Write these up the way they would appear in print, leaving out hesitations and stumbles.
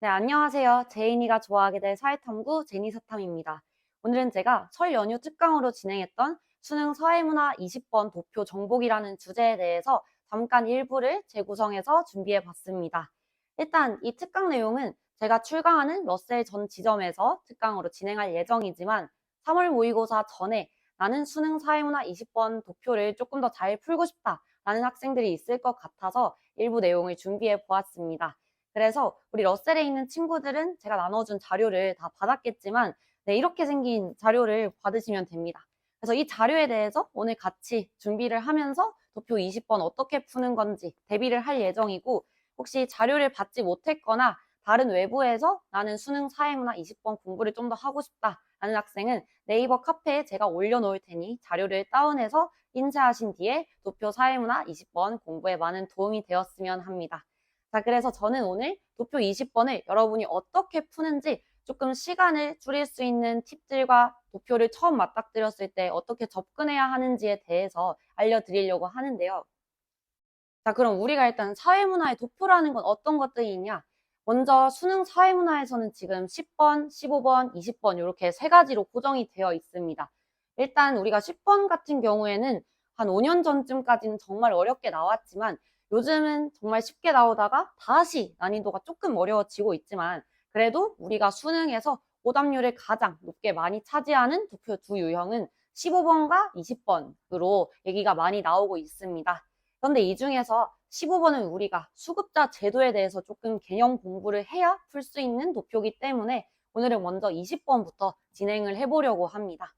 네, 안녕하세요. 제인이가 좋아하게 될 사회탐구 제니사탐입니다. 오늘은 제가 설 연휴 특강으로 진행했던 수능 사회문화 20번 도표 정복이라는 주제에 대해서 잠깐 일부를 재구성해서 준비해 봤습니다. 일단 이 특강 내용은 제가 출강하는 러셀 전 지점에서 특강으로 진행할 예정이지만 3월 모의고사 전에 나는 수능 사회문화 20번 도표를 조금 더 잘 풀고 싶다라는 학생들이 있을 것 같아서 일부 내용을 준비해 보았습니다. 그래서 우리 러셀에 있는 친구들은 제가 나눠준 자료를 다 받았겠지만 네, 이렇게 생긴 자료를 받으시면 됩니다. 그래서 이 자료에 대해서 오늘 같이 준비를 하면서 도표 20번 어떻게 푸는 건지 대비를 할 예정이고, 혹시 자료를 받지 못했거나 다른 외부에서 나는 수능 사회문화 20번 공부를 좀 더 하고 싶다라는 학생은 네이버 카페에 제가 올려놓을 테니 자료를 다운해서 인쇄하신 뒤에 도표 사회문화 20번 공부에 많은 도움이 되었으면 합니다. 자, 그래서 저는 오늘 도표 20번을 여러분이 어떻게 푸는지 조금 시간을 줄일 수 있는 팁들과 도표를 처음 맞닥뜨렸을 때 어떻게 접근해야 하는지에 대해서 알려드리려고 하는데요. 자, 그럼 우리가 일단 사회문화의 도표라는 건 어떤 것들이 있냐? 먼저 수능 사회문화에서는 지금 10번, 15번, 20번 이렇게 세 가지로 고정이 되어 있습니다. 일단 우리가 10번 같은 경우에는 한 5년 전쯤까지는 정말 어렵게 나왔지만 요즘은 정말 쉽게 나오다가 다시 난이도가 조금 어려워지고 있지만, 그래도 우리가 수능에서 오답률을 가장 높게 많이 차지하는 도표 두 유형은 15번과 20번으로 얘기가 많이 나오고 있습니다. 그런데 이 중에서 15번은 우리가 수급자 제도에 대해서 조금 개념 공부를 해야 풀 수 있는 도표이기 때문에 오늘은 먼저 20번부터 진행을 해보려고 합니다.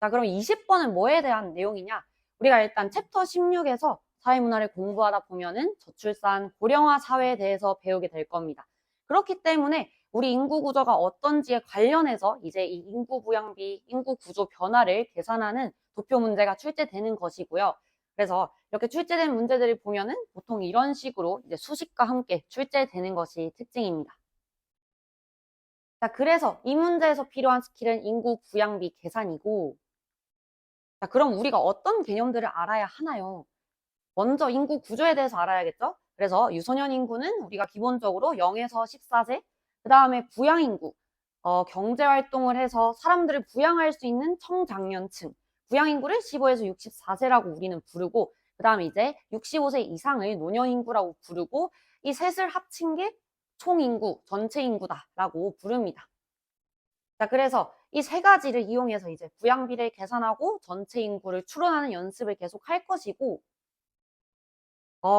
자, 그럼 20번은 뭐에 대한 내용이냐? 우리가 일단 챕터 16에서 사회문화를 공부하다 보면은 저출산, 고령화 사회에 대해서 배우게 될 겁니다. 그렇기 때문에 우리 인구 구조가 어떤지에 관련해서 이제 이 인구 부양비, 인구 구조 변화를 계산하는 도표 문제가 출제되는 것이고요. 그래서 이렇게 출제된 문제들을 보면은 보통 이런 식으로 이제 수식과 함께 출제되는 것이 특징입니다. 자, 그래서 이 문제에서 필요한 스킬은 인구 부양비 계산이고, 자, 그럼 우리가 어떤 개념들을 알아야 하나요? 먼저 인구 구조에 대해서 알아야겠죠? 그래서 유소년 인구는 우리가 기본적으로 0에서 14세, 그 다음에 부양인구, 경제활동을 해서 사람들을 부양할 수 있는 청장년층, 부양인구를 15에서 64세라고 우리는 부르고, 그 다음에 이제 65세 이상을 노년인구라고 부르고, 이 셋을 합친 게 총인구, 전체 인구다라고 부릅니다. 자, 그래서 이 세 가지를 이용해서 이제 부양비를 계산하고 전체 인구를 추론하는 연습을 계속 할 것이고,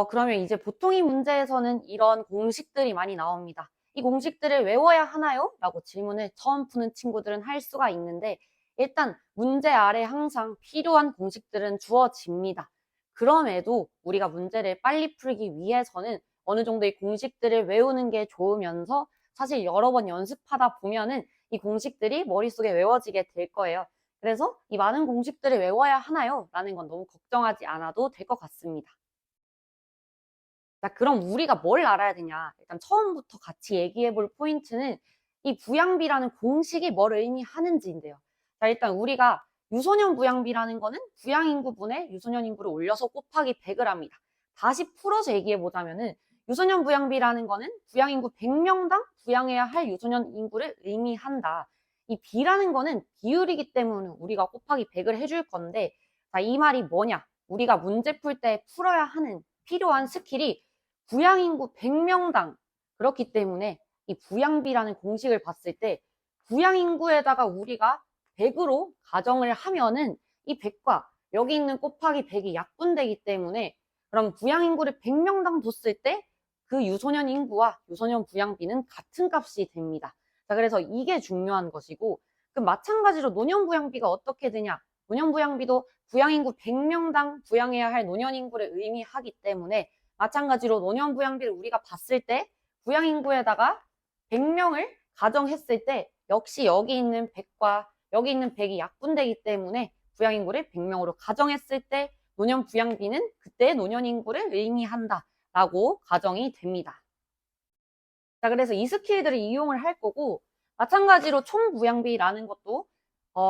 그러면 이제 보통 이 문제에서는 이런 공식들이 많이 나옵니다. 이 공식들을 외워야 하나요? 라고 질문을 처음 푸는 친구들은 할 수가 있는데, 일단 문제 아래 항상 필요한 공식들은 주어집니다. 그럼에도 우리가 문제를 빨리 풀기 위해서는 어느 정도의 공식들을 외우는 게 좋으면서, 사실 여러 번 연습하다 보면은 이 공식들이 머릿속에 외워지게 될 거예요. 그래서 이 많은 공식들을 외워야 하나요? 라는 건 너무 걱정하지 않아도 될 것 같습니다. 자, 그럼 우리가 뭘 알아야 되냐? 일단 처음부터 같이 얘기해 볼 포인트는 이 부양비라는 공식이 뭘 의미하는지인데요. 자, 일단 우리가 유소년 부양비라는 거는 부양인구분의 유소년 인구를 올려서 곱하기 100을 합니다. 다시 풀어서 얘기해 보자면은 유소년 부양비라는 거는 부양인구 100명당 부양해야 할 유소년 인구를 의미한다. 이 비라는 거는 비율이기 때문에 우리가 곱하기 100을 해줄 건데, 자, 이 말이 뭐냐? 우리가 문제 풀 때 풀어야 하는 필요한 스킬이 부양인구 100명당, 그렇기 때문에 이 부양비라는 공식을 봤을 때 부양인구에다가 우리가 100으로 가정을 하면은 이 100과 여기 있는 곱하기 100이 약분되기 때문에, 그럼 부양인구를 100명당 뒀을 때 그 유소년 인구와 유소년 부양비는 같은 값이 됩니다. 자, 그래서 이게 중요한 것이고, 그 마찬가지로 노년 부양비가 어떻게 되냐? 노년 부양비도 부양인구 100명당 부양해야 할 노년 인구를 의미하기 때문에 마찬가지로 노년 부양비를 우리가 봤을 때 부양인구에다가 100명을 가정했을 때 역시 여기 있는 100과 여기 있는 100이 약분되기 때문에 부양인구를 100명으로 가정했을 때 노년 부양비는 그때 노년 인구를 의미한다라고 가정이 됩니다. 자, 그래서 이 스킬들을 이용을 할 거고, 마찬가지로 총 부양비라는 것도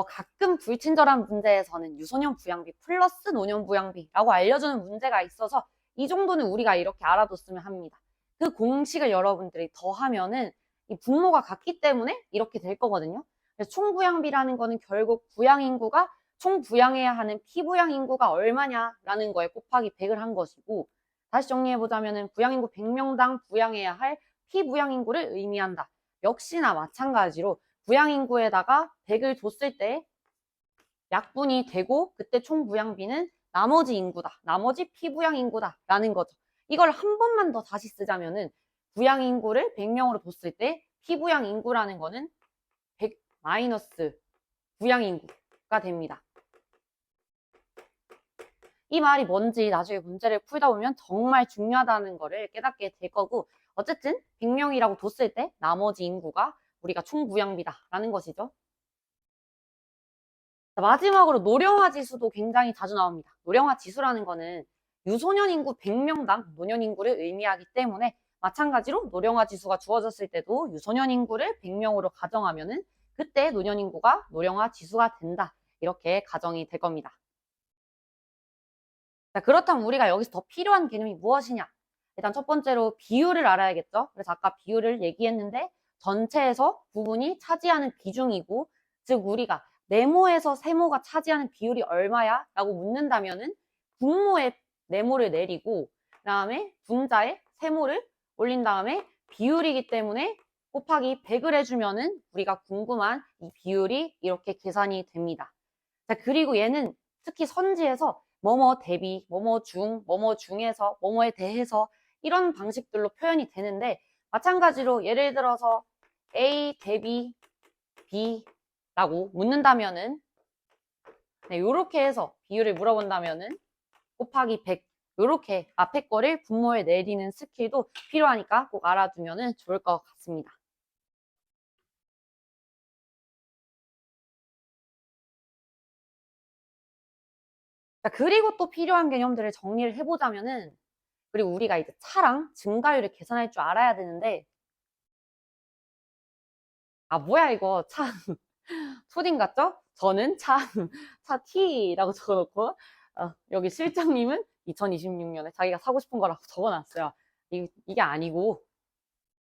가끔 불친절한 문제에서는 유소년 부양비 플러스 노년 부양비라고 알려주는 문제가 있어서 이 정도는 우리가 이렇게 알아뒀으면 합니다. 그 공식을 여러분들이 더하면은 이 분모가 같기 때문에 이렇게 될 거거든요. 그래서 총부양비라는 거는 결국 부양인구가 총 부양해야 하는 피부양 인구가 얼마냐라는 거에 곱하기 100을 한 것이고, 다시 정리해보자면은 부양인구 100명당 부양해야 할 피부양인구를 의미한다. 역시나 마찬가지로 부양인구에다가 100을 줬을 때 약분이 되고 그때 총 부양비는 나머지 인구다. 나머지 피부양 인구다. 라는 거죠. 이걸 한 번만 더 다시 쓰자면은 부양 인구를 100명으로 뒀을 때 피부양 인구라는 거는 100 마이너스 부양 인구가 됩니다. 이 말이 뭔지 나중에 문제를 풀다 보면 정말 중요하다는 거를 깨닫게 될 거고, 어쨌든 100명이라고 뒀을 때 나머지 인구가 우리가 총부양비다라는 것이죠. 마지막으로 노령화 지수도 굉장히 자주 나옵니다. 노령화 지수라는 거는 유소년 인구 100명당 노년 인구를 의미하기 때문에 마찬가지로 노령화 지수가 주어졌을 때도 유소년 인구를 100명으로 가정하면은 그때 노년 인구가 노령화 지수가 된다. 이렇게 가정이 될 겁니다. 자, 그렇다면 우리가 여기서 더 필요한 개념이 무엇이냐? 일단 첫 번째로 비율을 알아야겠죠. 그래서 아까 비율을 얘기했는데 전체에서 부분이 차지하는 비중이고, 즉 우리가 네모에서 세모가 차지하는 비율이 얼마야? 라고 묻는다면은 분모에 네모를 내리고 그 다음에 분자에 세모를 올린 다음에 비율이기 때문에 곱하기 100을 해주면은 우리가 궁금한 이 비율이 이렇게 계산이 됩니다. 자, 그리고 얘는 특히 선지에서 뭐뭐 대비, 뭐뭐 중, 뭐뭐 중에서, 뭐뭐에 대해서 이런 방식들로 표현이 되는데, 마찬가지로 예를 들어서 A 대비 B라고 묻는다면은 이렇게 해서 비율을 물어본다면은 곱하기 100 이렇게 앞에 거를 분모에 내리는 스킬도 필요하니까 꼭 알아두면 좋을 것 같습니다. 자, 그리고 또 필요한 개념들을 정리를 해보자면은, 그리고 우리가 이제 차랑 증가율을 계산할 줄 알아야 되는데, 아 뭐야 이거 차 초딩 같죠? 저는 차 T라고 적어놓고 여기 실장님은 2026년에 자기가 사고 싶은 거라고 적어놨어요. 이게 아니고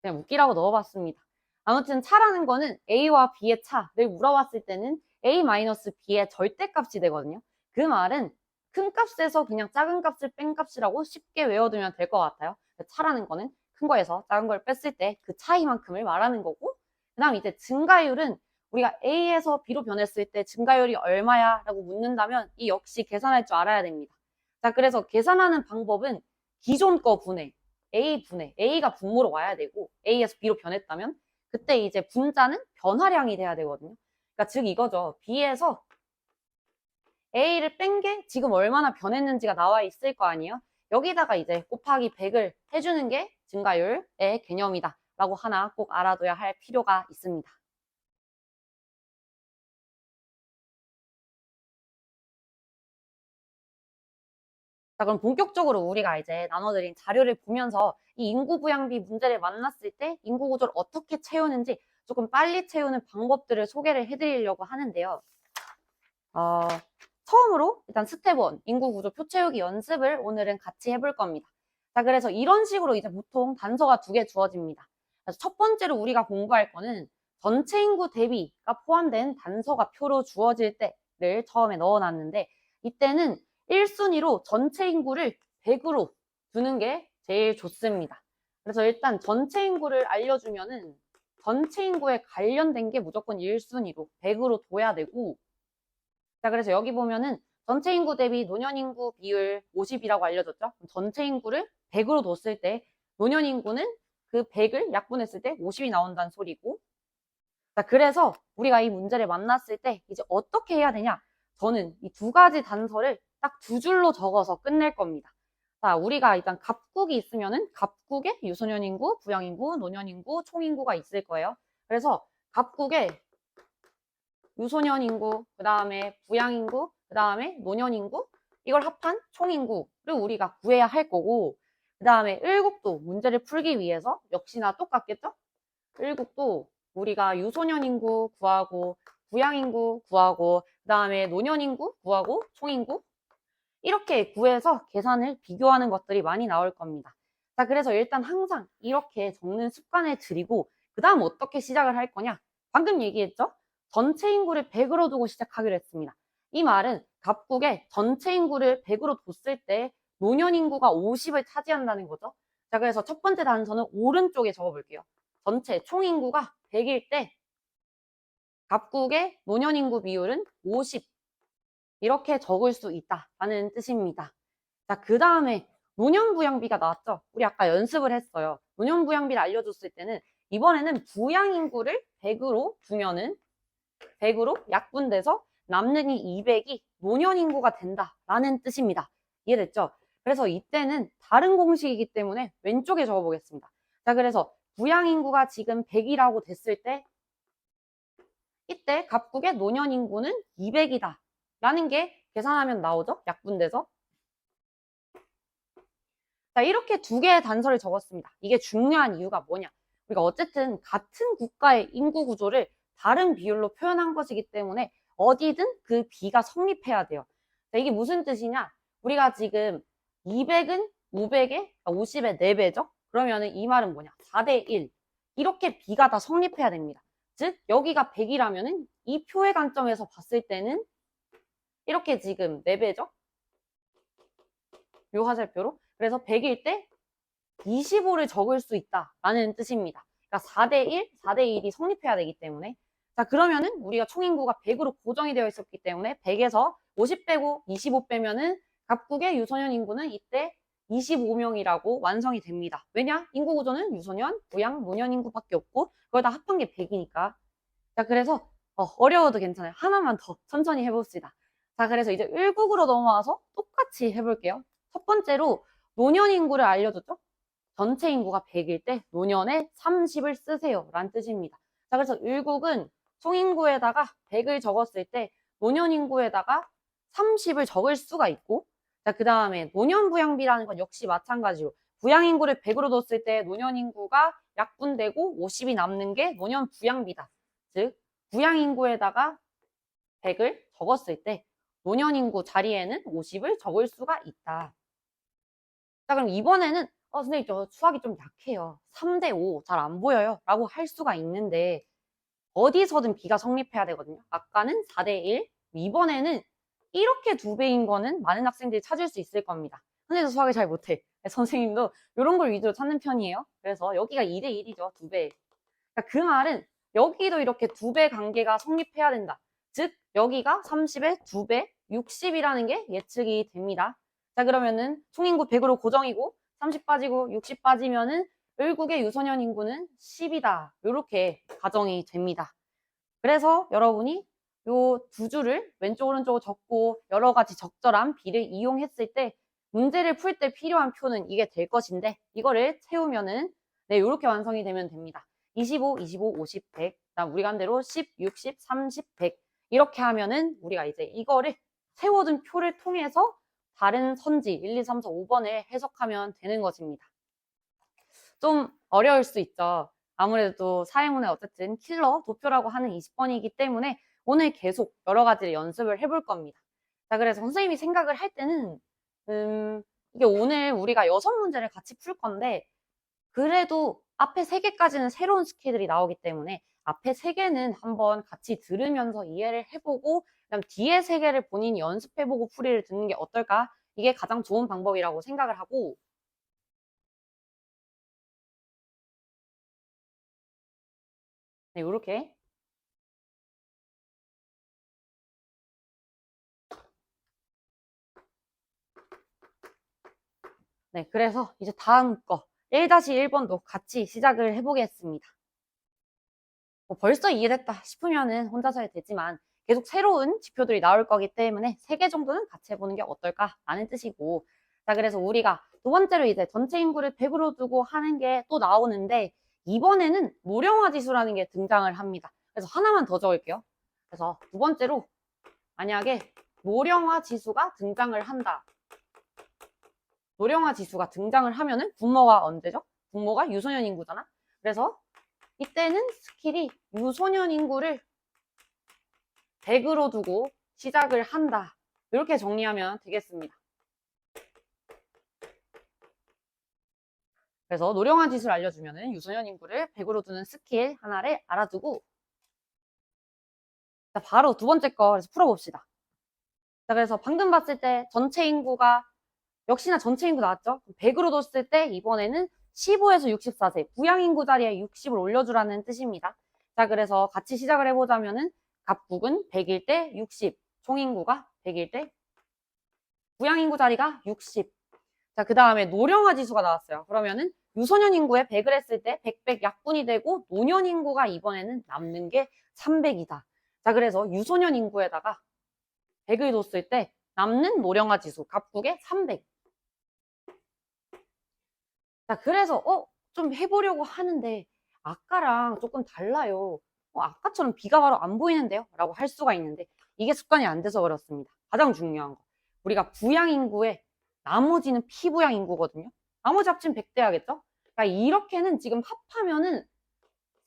그냥 웃기라고 넣어봤습니다. 아무튼 차라는 거는 A와 B의 차를 물어봤을 때는 A-B의 절대값이 되거든요. 그 말은 큰 값에서 그냥 작은 값을 뺀 값이라고 쉽게 외워두면 될 것 같아요. 차라는 거는 큰 거에서 작은 걸 뺐을 때 그 차이만큼을 말하는 거고, 그 다음 이제 증가율은 우리가 A에서 B로 변했을 때 증가율이 얼마야? 라고 묻는다면 이 역시 계산할 줄 알아야 됩니다. 자, 그래서 계산하는 방법은 기존 거 분해, A 분해, A가 분모로 와야 되고 A에서 B로 변했다면 그때 이제 분자는 변화량이 돼야 되거든요. 그러니까 즉 이거죠. B에서 A를 뺀 게 지금 얼마나 변했는지가 나와 있을 거 아니에요? 여기다가 이제 곱하기 100을 해주는 게 증가율의 개념이다 라고 하나 꼭 알아둬야 할 필요가 있습니다. 자, 그럼 본격적으로 우리가 이제 나눠드린 자료를 보면서 이 인구 부양비 문제를 만났을 때 인구 구조를 어떻게 채우는지 조금 빨리 채우는 방법들을 소개를 해드리려고 하는데요. 처음으로 일단 스텝 1, 인구 구조 표 채우기 연습을 오늘은 같이 해볼 겁니다. 자, 그래서 이런 식으로 이제 보통 단서가 2개 주어집니다. 그래서 첫 번째로 우리가 공부할 거는 전체 인구 대비가 포함된 단서가 표로 주어질 때를 처음에 넣어놨는데, 이때는 1순위로 전체 인구를 100으로 두는 게 제일 좋습니다. 그래서 일단 전체 인구를 알려주면은 전체 인구에 관련된 게 무조건 1순위로 100으로 둬야 되고, 자, 그래서 여기 보면은 전체 인구 대비 노년 인구 비율 50이라고 알려줬죠? 전체 인구를 100으로 뒀을 때 노년 인구는 그 100을 약분했을 때 50이 나온다는 소리고, 자, 그래서 우리가 이 문제를 만났을 때 이제 어떻게 해야 되냐? 저는 이 2가지 단서를 딱 2줄로 적어서 끝낼 겁니다. 자, 우리가 일단 갑국이 있으면은 갑국에 유소년 인구, 부양 인구, 노년 인구, 총 인구가 있을 거예요. 그래서 갑국에 유소년 인구, 그 다음에 부양 인구, 그 다음에 노년 인구, 이걸 합한 총 인구를 우리가 구해야 할 거고, 그 다음에 을국도 문제를 풀기 위해서 역시나 똑같겠죠? 을국도 우리가 유소년 인구 구하고, 부양 인구 구하고, 그 다음에 노년 인구 구하고, 총 인구 이렇게 구해서 계산을 비교하는 것들이 많이 나올 겁니다. 자, 그래서 일단 항상 이렇게 적는 습관을 들이고 그 다음 어떻게 시작을 할 거냐? 방금 얘기했죠? 전체 인구를 100으로 두고 시작하기로 했습니다. 이 말은 갑국의 전체 인구를 100으로 뒀을 때 노년 인구가 50을 차지한다는 거죠. 자, 그래서 첫 번째 단서는 오른쪽에 적어볼게요. 전체 총 인구가 100일 때 갑국의 노년 인구 비율은 50 이렇게 적을 수 있다라는 뜻입니다. 자, 그 다음에 노년부양비가 나왔죠. 우리 아까 연습을 했어요. 노년부양비를 알려줬을 때는 이번에는 부양인구를 100으로 두면은 100으로 약분돼서 남는 이 200이 노년인구가 된다라는 뜻입니다. 이해됐죠? 그래서 이때는 다른 공식이기 때문에 왼쪽에 적어보겠습니다. 자, 그래서 부양인구가 지금 100이라고 됐을 때 이때 갑국의 노년인구는 200이다 라는 게 계산하면 나오죠? 약분돼서. 자, 이렇게 두 개의 단서를 적었습니다. 이게 중요한 이유가 뭐냐? 우리가 어쨌든 같은 국가의 인구 구조를 다른 비율로 표현한 것이기 때문에 어디든 그 비가 성립해야 돼요. 자, 이게 무슨 뜻이냐? 우리가 지금 200은 500에 50의 4배죠? 그러면은 이 말은 뭐냐? 4대 1. 이렇게 비가 다 성립해야 됩니다. 즉, 여기가 100이라면은 이 표의 관점에서 봤을 때는 이렇게 지금 4배죠? 요 화살표로. 그래서 100일 때 25를 적을 수 있다라는 뜻입니다. 그러니까 4대 1, 4대 1이 성립해야 되기 때문에. 자, 그러면은 우리가 총인구가 100으로 고정이 되어 있었기 때문에 100에서 50 빼고 25 빼면은 갑국의 유소년 인구는 이때 25명이라고 완성이 됩니다. 왜냐? 인구 구조는 유소년, 부양, 노년 인구밖에 없고 그걸 다 합한 게 100이니까. 자, 그래서 어려워도 괜찮아요. 하나만 더 천천히 해봅시다. 자, 그래서 이제 1국으로 넘어와서 똑같이 해볼게요. 첫 번째로 노년 인구를 알려줬죠? 전체 인구가 100일 때 노년에 30을 쓰세요 라는 뜻입니다. 자, 그래서 1국은 총인구에다가 100을 적었을 때 노년 인구에다가 30을 적을 수가 있고, 자, 그 다음에 노년 부양비라는 건 역시 마찬가지로 부양 인구를 100으로 뒀을 때 노년 인구가 약분되고 50이 남는 게 노년 부양비다. 즉 부양 인구에다가 100을 적었을 때 노년 인구 자리에는 50을 적을 수가 있다. 자, 그럼 이번에는 선생님 저 수학이 좀 약해요. 3대 5 잘 안 보여요 라고 할 수가 있는데 어디서든 B가 성립해야 되거든요. 아까는 4대 1, 이번에는 이렇게 2배인 거는 많은 학생들이 찾을 수 있을 겁니다. 선생님도 수학을 잘 못해. 선생님도 이런 걸 위주로 찾는 편이에요. 그래서 여기가 2대 1이죠. 2배. 그러니까 그 말은 여기도 이렇게 2배 관계가 성립해야 된다. 즉 여기가 30의 2배, 60이라는 게 예측이 됩니다. 자, 그러면은 총인구 100으로 고정이고 30 빠지고 60 빠지면은 결국의 유소년 인구는 10이다. 이렇게 가정이 됩니다. 그래서 여러분이 요 두 줄을 왼쪽 오른쪽으로 적고 여러 가지 적절한 비를 이용했을 때 문제를 풀 때 필요한 표는 이게 될 것인데 이거를 채우면은 네, 이렇게 완성이 되면 됩니다. 25, 25, 50, 100. 그다음 우리가 한 대로 10, 60, 30, 100. 이렇게 하면은 우리가 이제 이거를 세워둔 표를 통해서 다른 선지 1, 2, 3, 4, 5번을 해석하면 되는 것입니다. 좀 어려울 수 있죠. 아무래도 사회문의 어쨌든 킬러 도표라고 하는 20번이기 때문에 오늘 계속 여러 가지를 연습을 해볼 겁니다. 자, 그래서 선생님이 생각을 할 때는 이게 오늘 우리가 6문제를 같이 풀 건데 그래도 앞에 3개까지는 새로운 스킬들이 나오기 때문에 앞에 3개는 한번 같이 들으면서 이해를 해보고 그다음 뒤에 3개를 본인이 연습해보고 풀이를 듣는 게 어떨까? 이게 가장 좋은 방법이라고 생각을 하고 네, 이렇게 네, 그래서 이제 다음 거 1-1번도 같이 시작을 해보겠습니다. 뭐 벌써 이해됐다 싶으면은 혼자서 해도 되지만 계속 새로운 지표들이 나올 거기 때문에 3개 정도는 같이 해보는 게 어떨까라는 뜻이고 자, 그래서 우리가 두 번째로 이제 전체 인구를 100으로 두고 하는 게 또 나오는데 이번에는 노령화 지수라는 게 등장을 합니다. 그래서 하나만 더 적을게요. 그래서 두 번째로 만약에 노령화 지수가 등장을 한다. 노령화 지수가 등장을 하면은 분모가 언제죠? 분모가 유소년 인구잖아. 그래서 이때는 스킬이 유소년 인구를 100으로 두고 시작을 한다. 이렇게 정리하면 되겠습니다. 그래서 노령화 지수를 알려주면은 유소년 인구를 100으로 두는 스킬 하나를 알아두고, 자, 바로 두 번째 거 그래서 풀어봅시다. 자, 그래서 방금 봤을 때 전체 인구가 역시나 전체 인구 나왔죠? 100으로 뒀을 때 이번에는 15에서 64세 부양 인구 자리에 60을 올려주라는 뜻입니다. 자, 그래서 같이 시작을 해보자면은 갑국은 100일 때 60, 총 인구가 100일 때 부양 인구 자리가 60. 자, 그 다음에 노령화 지수가 나왔어요. 그러면은 유소년 인구에 100을 했을 때 100 약분이 되고 노년 인구가 이번에는 남는 게 300이다. 자, 그래서 유소년 인구에다가 100을 뒀을 때 남는 노령화 지수 갑국의 300. 자, 그래서 좀 해보려고 하는데 아까랑 조금 달라요. 아까처럼 비가 바로 안 보이는데요? 라고 할 수가 있는데 이게 습관이 안 돼서 그렇습니다. 가장 중요한 거. 우리가 부양 인구에 나머지는 피부양 인구거든요. 나머지 합치면 100 돼야겠죠? 그러니까 이렇게는 지금 합하면은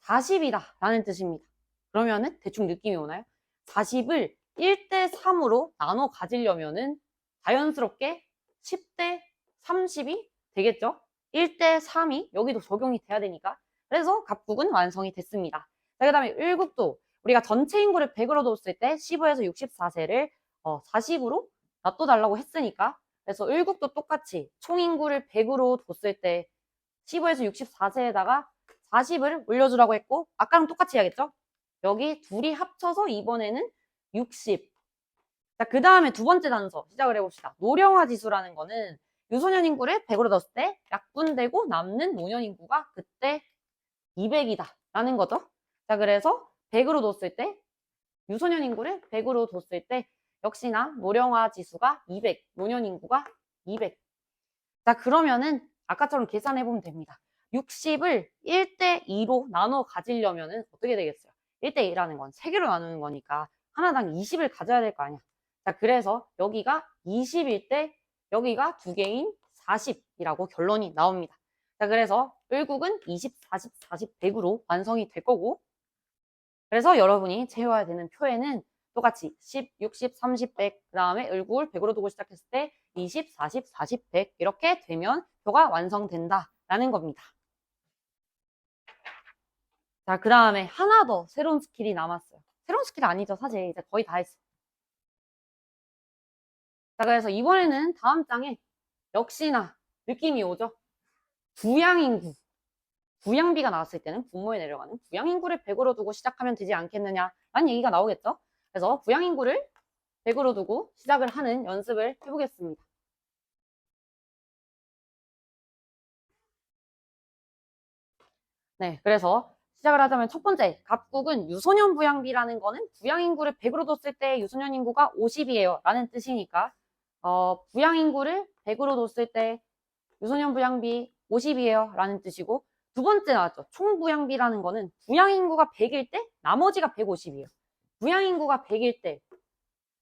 40이다 라는 뜻입니다. 그러면은 대충 느낌이 오나요? 40을 1대 3으로 나눠 가지려면은 자연스럽게 10대 30이 되겠죠? 1대 3이 여기도 적용이 돼야 되니까. 그래서 갑국은 완성이 됐습니다. 자, 그 다음에 을국도 우리가 전체 인구를 100으로 뒀을 때 15에서 64세를 40으로 놔둬달라고 했으니까 그래서 을국도 똑같이 총 인구를 100으로 뒀을 때 15에서 64세에다가 40을 올려주라고 했고 아까랑 똑같이 해야겠죠? 여기 둘이 합쳐서 이번에는 60. 자, 그 다음에 두 번째 단서 시작을 해봅시다. 노령화 지수라는 거는 유소년 인구를 100으로 넣었을 때 약분되고 남는 노년 인구가 그때 200이다 라는 거죠. 자, 그래서 100으로 뒀을 때 유소년 인구를 100으로 뒀을 때 역시나 노령화 지수가 200, 노년 인구가 200. 자, 그러면은 아까처럼 계산해 보면 됩니다. 60을 1대 2로 나눠 가지려면은 어떻게 되겠어요? 1대 2라는 건 3개로 나누는 거니까 하나당 20을 가져야 될 거 아니야. 자, 그래서 여기가 20일 때 여기가 두 개인 40이라고 결론이 나옵니다. 자, 그래서 을국은 20, 40, 40, 100으로 완성이 될 거고 그래서 여러분이 채워야 되는 표에는 똑같이 10, 60, 30, 100, 그 다음에 을국을 100으로 두고 시작했을 때 20, 40, 40, 100 이렇게 되면 표가 완성된다라는 겁니다. 자, 그 다음에 하나 더 새로운 스킬이 남았어요. 새로운 스킬이 아니죠. 사실 이제 거의 다 했어. 자, 그래서 이번에는 다음 장에 역시나 느낌이 오죠. 부양인구. 부양비가 나왔을 때는 분모에 내려가는 부양인구를 100으로 두고 시작하면 되지 않겠느냐라는 얘기가 나오겠죠. 그래서 부양인구를 100으로 두고 시작을 하는 연습을 해보겠습니다. 네, 그래서 시작을 하자면 첫 번째, 갑국은 유소년 부양비라는 거는 부양인구를 100으로 뒀을 때 유소년 인구가 50이에요 라는 뜻이니까 부양인구를 100으로 뒀을 때 유소년 부양비 50이에요 라는 뜻이고 두 번째 나왔죠. 총부양비라는 거는 부양인구가 100일 때 나머지가 150이에요. 부양인구가 100일 때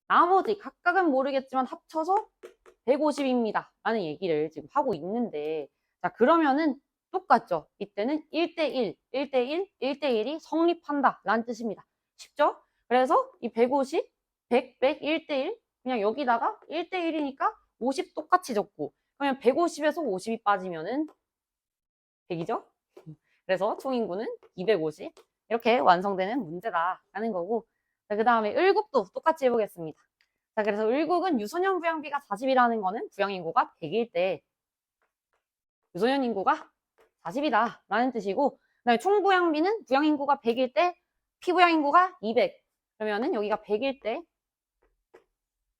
나머지 각각은 모르겠지만 합쳐서 150입니다 라는 얘기를 지금 하고 있는데 자 그러면은 똑같죠. 이때는 1대1, 1대1, 1대1이 성립한다 라는 뜻입니다. 쉽죠? 그래서 이 150, 100, 100, 1대1 그냥 여기다가 1대1이니까 50 똑같이 적고 그러면 150에서 50이 빠지면은 100이죠? 그래서 총인구는 250 이렇게 완성되는 문제다라는 거고 그 다음에 을국도 똑같이 해보겠습니다. 자, 그래서 을국은 유소년 부양비가 40이라는 거는 부양인구가 100일 때 유소년 인구가 40이다 라는 뜻이고 그다음에 총부양비는 부양인구가 100일 때 피부양인구가 200 그러면은 여기가 100일 때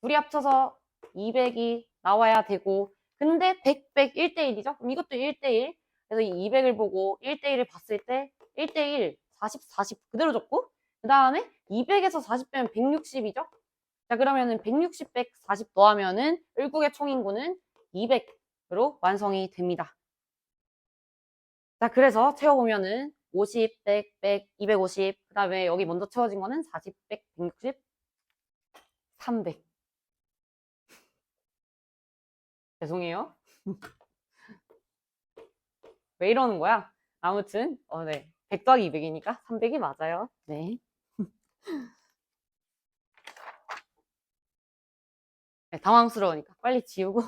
둘이 합쳐서 200이 나와야 되고 근데 100, 100, 1대1이죠? 그럼 이것도 1대1 그래서 이 200을 보고 1대1을 봤을 때 1대1, 40, 40 그대로 적고 그 다음에 200에서 40 빼면 160이죠? 자 그러면은 160, 100, 40 더하면은 을국의 총인구는 200으로 완성이 됩니다. 자 그래서 채워보면은 50, 100, 100, 250 그 다음에 여기 먼저 채워진 거는 40, 100, 160, 300 죄송해요. 왜 이러는 거야? 아무튼 네. 100 더하기 200이니까 300이 맞아요. 네. 네, 당황스러우니까 빨리 지우고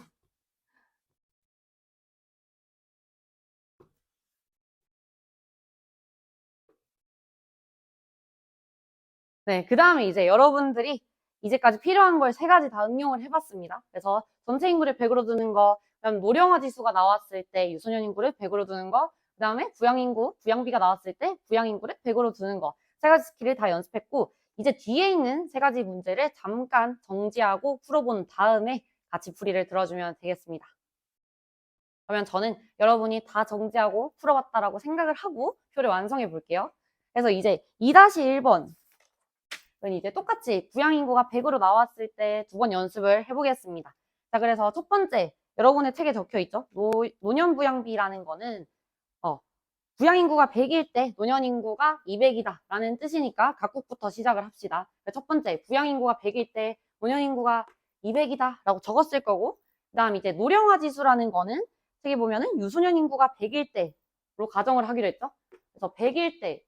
네, 그 다음에 이제 여러분들이 이제까지 필요한 걸 세 가지 다 응용을 해봤습니다. 그래서 전체 인구를 100으로 두는 거, 그다음 노령화 지수가 나왔을 때 유소년 인구를 100으로 두는 거, 그 다음에 부양인구, 부양비가 나왔을 때 부양인구를 100으로 두는 거, 세 가지 스킬을 다 연습했고, 이제 뒤에 있는 세 가지 문제를 잠깐 정지하고 풀어본 다음에 같이 풀이를 들어주면 되겠습니다. 그러면 저는 여러분이 다 정지하고 풀어봤다라고 생각을 하고 표를 완성해 볼게요. 그래서 이제 2-1번 이제 똑같이 부양인구가 100으로 나왔을 때 두 번 연습을 해보겠습니다. 자, 그래서 첫 번째, 여러분의 책에 적혀 있죠? 노년부양비라는 거는, 부양인구가 100일 때 노년인구가 200이다 라는 뜻이니까 각국부터 시작을 합시다. 첫 번째, 부양인구가 100일 때 노년인구가 200이다 라고 적었을 거고, 그 다음 이제 노령화 지수라는 거는 책에 보면은 유소년 인구가 100일 때로 가정을 하기로 했죠? 그래서 100일 때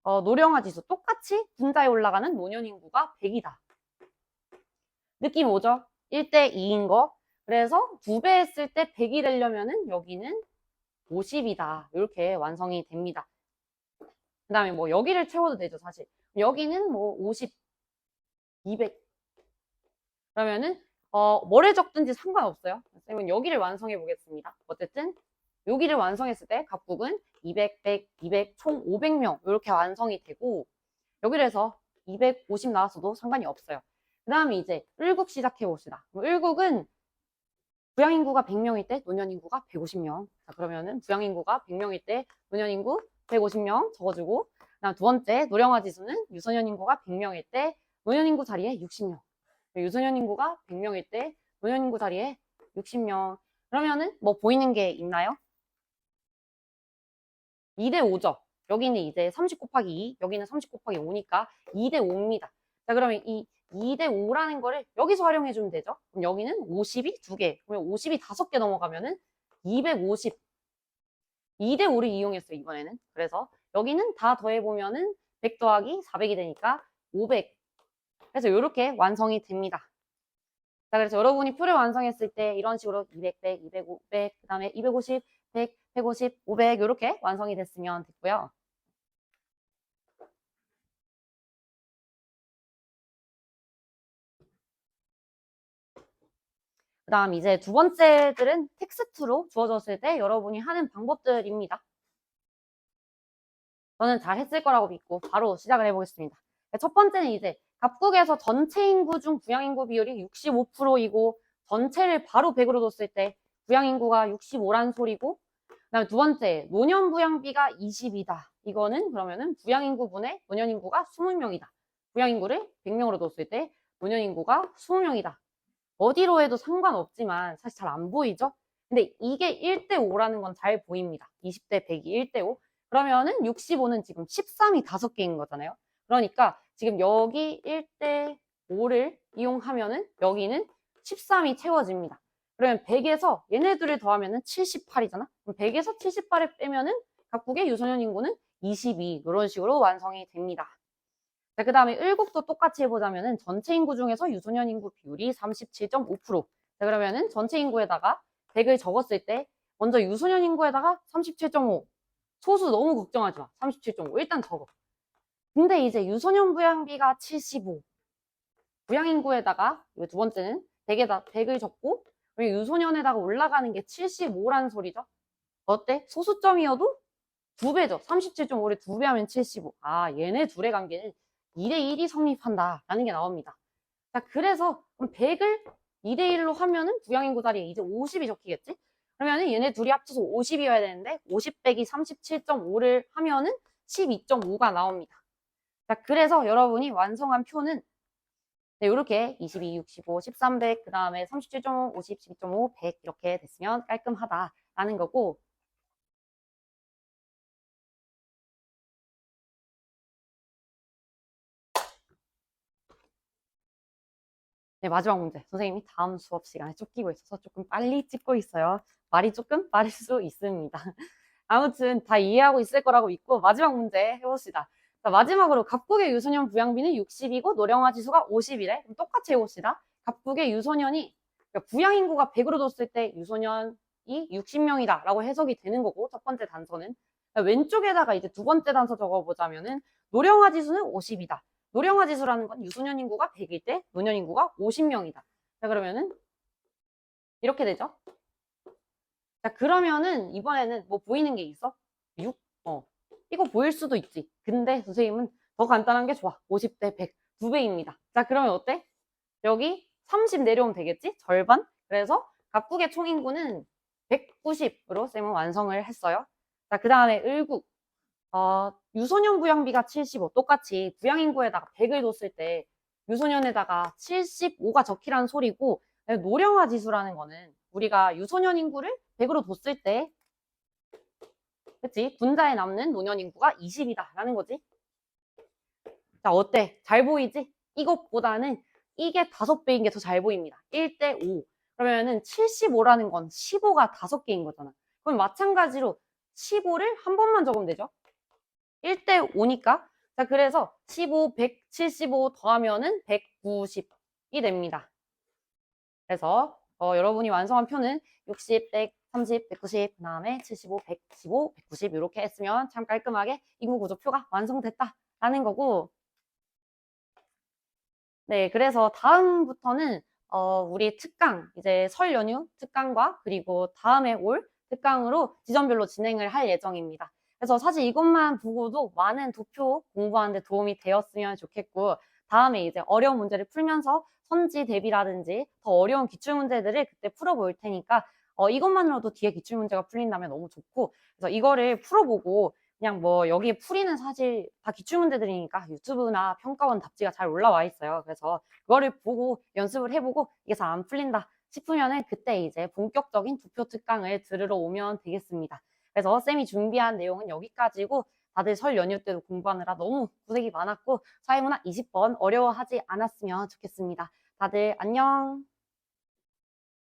노령화 지수 똑같이 분자에 올라가는 노년 인구가 100이다. 느낌 오죠? 1대 2인 거. 그래서 2배 했을 때 100이 되려면은 여기는 50이다. 이렇게 완성이 됩니다. 그 다음에 뭐 여기를 채워도 되죠, 사실. 여기는 뭐 50, 200. 그러면은 뭐를 적든지 상관없어요. 그러면 여기를 완성해 보겠습니다. 어쨌든 여기를 완성했을 때 각국은 200, 100, 200, 총 500명 이렇게 완성이 되고 여기를 해서 250 나왔어도 상관이 없어요. 그 다음에 이제 을국 시작해 봅시다. 을국은 부양인구가 100명일 때 노년인구가 150명. 자, 그러면은 부양인구가 100명일 때 노년인구 150명 적어주고 그다음 두 번째 노령화 지수는 유소년 인구가 100명일 때 노년인구 자리에 60명. 유소년 인구가 100명일 때 노년 인구 자리에 60명. 그러면은 뭐 보이는 게 있나요? 2대 5죠. 여기는 이제 30 곱하기 2, 여기는 30 곱하기 5니까 2대 5입니다. 자, 그러면 이 2대 5라는 거를 여기서 활용해 주면 되죠. 그럼 여기는 50이 2개, 그러면 50이 5개 넘어가면은 250. 2대 5를 이용했어요, 이번에는. 그래서 여기는 다 더해보면은 100 더하기 400이 되니까 500. 그래서 이렇게 완성이 됩니다. 자, 그래서 여러분이 표를 완성했을 때 이런 식으로 200, 100, 200, 500, 그 다음에 250, 100, 150, 500 이렇게 완성이 됐으면 됐고요. 그 다음 이제 두 번째들은 텍스트로 주어졌을 때 여러분이 하는 방법들입니다. 저는 잘 했을 거라고 믿고 바로 시작을 해보겠습니다. 첫 번째는 이제 각국에서 전체 인구 중 부양인구 비율이 65%이고 전체를 바로 100으로 뒀을 때 부양인구가 65란 소리고 그다음에 두 번째 노년 부양비가 20이다. 이거는 그러면은 부양인구분의 노년인구가 20명이다. 부양인구를 100명으로 뒀을 때 노년인구가 20명이다. 어디로 해도 상관없지만 사실 잘 안 보이죠? 근데 이게 1대 5라는 건 잘 보입니다. 20대 100이 1대 5. 그러면은 65는 지금 13이 5개인 거잖아요. 그러니까 지금 여기 1대 5를 이용하면은 여기는 13이 채워집니다. 그러면 100에서 얘네들을 더하면은 78이잖아. 그럼 100에서 78을 빼면은 각국의 유소년 인구는 22 이런 식으로 완성이 됩니다. 자, 그 다음에 을국도 똑같이 해보자면은 전체 인구 중에서 유소년 인구 비율이 37.5%. 자, 그러면은 전체 인구에다가 100을 적었을 때 먼저 유소년 인구에다가 37.5. 소수 너무 걱정하지 마. 37.5. 일단 적어. 근데 이제 유소년 부양비가 75. 부양인구에다가 두 번째는 100을 적고 유소년에다가 올라가는 게 75라는 소리죠. 어때? 소수점이어도 2배죠. 37.5를 2배 하면 75. 아, 얘네 둘의 관계는 2대1이 성립한다 라는 게 나옵니다. 자, 그래서 그럼 100을 2대1로 하면은 부양인구 자리에 이제 50이 적히겠지? 그러면은 얘네 둘이 합쳐서 50이어야 되는데 50 빼기 37.5를 하면은 12.5가 나옵니다. 자, 그래서 여러분이 완성한 표는 네, 이렇게 22, 65, 1300, 그 다음에 37.5, 50, 12.5, 100 이렇게 됐으면 깔끔하다라는 거고 네, 마지막 문제. 선생님이 다음 수업 시간에 쫓기고 있어서 조금 빨리 찍고 있어요. 말이 조금 빠를 수 있습니다. 아무튼 다 이해하고 있을 거라고 믿고 마지막 문제 해봅시다. 자, 마지막으로 각국의 유소년 부양비는 60이고 노령화 지수가 50이래. 그럼 똑같이 해봅시다. 각국의 유소년이 그러니까 부양인구가 100으로 뒀을 때 유소년이 60명이다 라고 해석이 되는 거고 첫 번째 단서는 왼쪽에다가 이제 두 번째 단서 적어보자면은 노령화 지수는 50이다. 노령화 지수라는 건 유소년 인구가 100일 때 노년 인구가 50명이다. 자, 그러면은 이렇게 되죠. 자, 그러면은 이번에는 뭐 보이는 게 있어? 6? 이거 보일 수도 있지. 근데 선생님은 더 간단한 게 좋아. 50대 100. 2배입니다. 자, 그러면 어때? 여기 30 내려오면 되겠지? 절반? 그래서 각국의 총인구는 190으로 쌤은 완성을 했어요. 자, 그 다음에 을국. 유소년 부양비가 75. 똑같이 부양인구에다가 100을 뒀을 때 유소년에다가 75가 적히라는 소리고, 노령화 지수라는 거는 우리가 유소년 인구를 100으로 뒀을 때, 그치? 분자에 남는 노년 인구가 20이다 라는 거지. 자, 어때? 잘 보이지? 이것보다는 이게 5배인 게 더 잘 보입니다. 1대 5. 그러면은 75라는 건 15가 5개인 거잖아. 그럼 마찬가지로 15를 한 번만 적으면 되죠. 1대 5니까. 자, 그래서 15, 175 더하면은 190이 됩니다. 그래서 여러분이 완성한 표는 60, 100, 30, 190, 그 다음에 75, 115, 190 이렇게 했으면 참 깔끔하게 인구 구조표가 완성됐다라는 거고. 네, 그래서 다음부터는 우리 특강, 이제 설 연휴 특강과 그리고 다음에 올 특강으로 지점별로 진행을 할 예정입니다. 그래서 사실 이것만 보고도 많은 도표 공부하는 데 도움이 되었으면 좋겠고, 다음에 이제 어려운 문제를 풀면서 선지 대비라든지 더 어려운 기출문제들을 그때 풀어볼 테니까 이것만으로도 뒤에 기출문제가 풀린다면 너무 좋고, 그래서 이거를 풀어보고 그냥 뭐 여기에 풀이는 사실 다 기출문제들이니까 유튜브나 평가원 답지가 잘 올라와 있어요. 그래서 그거를 보고 연습을 해보고 이게 잘 안 풀린다 싶으면은 그때 이제 본격적인 도표 특강을 들으러 오면 되겠습니다. 그래서 쌤이 준비한 내용은 여기까지고, 다들 설 연휴 때도 공부하느라 너무 고생이 많았고 사회문화 20번 어려워하지 않았으면 좋겠습니다. 다들 안녕.